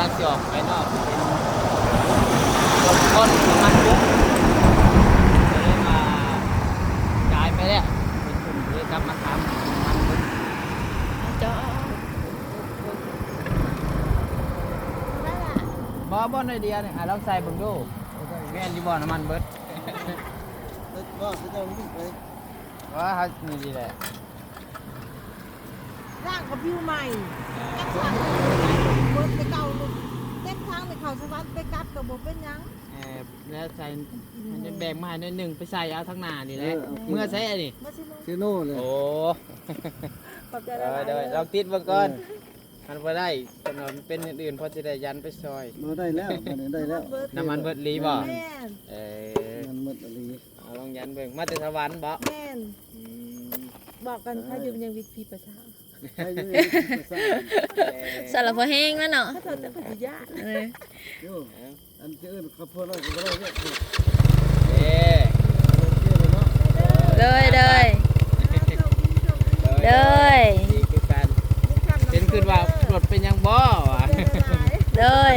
ลังจอกไปนอกเป็นต้นน้ำมันปุ๊บเลยมาจ่ายไปแล้วเป็นกลุ่มเลยกลับมาทำมันปุ๊บ จ้า บ่ในเดียวเนี่ยลองใส่เบิ่งดูแม่นอยู่บ่น้ำมันเบิด ก็จะต้องวิ่งไป ว่าเขานี่ดีแหละ ร่างกับผิวใหม่แก้ทางเบิดไปเก่าลูกเต็มทางไปเขาสวรรค์ไปกลับกับบ่เป็นหยัง แล้วใส่มันจะแบ่งมาให้หน่อยหนึ่งไปใส่เอาทั้งหน้านี่แหละเมื่อใส่อันนี้ มาสิลูก เชโน่เลย โอ้ ขอบใจ เดี๋ ห ยว ลาย เราติดมาก่อนมันบ่ได้จำนวนเป็นอื่นๆพอจะได้ยันไปซอย มาได้แล้วมาได้แล้ว น้ำมันเบิดลีบ่ แม่น มันหมดอะไร เอาลองยันเบิ่งมาแต่สวรรค์บ่ แม่น อืม บอกกันถ้าอยู่ยังวิธีประชา ใช่ด้วย สารพัดแห้งแล้วเนาะ ถ้าเราจะปฏิญาณ เออ โย่อันเจอขับพอเราก็ได้เนี่ย เอ้ เลยเลยเลย ดีคือกันเป็นคือว่ารถเป็นยังบ่วะ เลย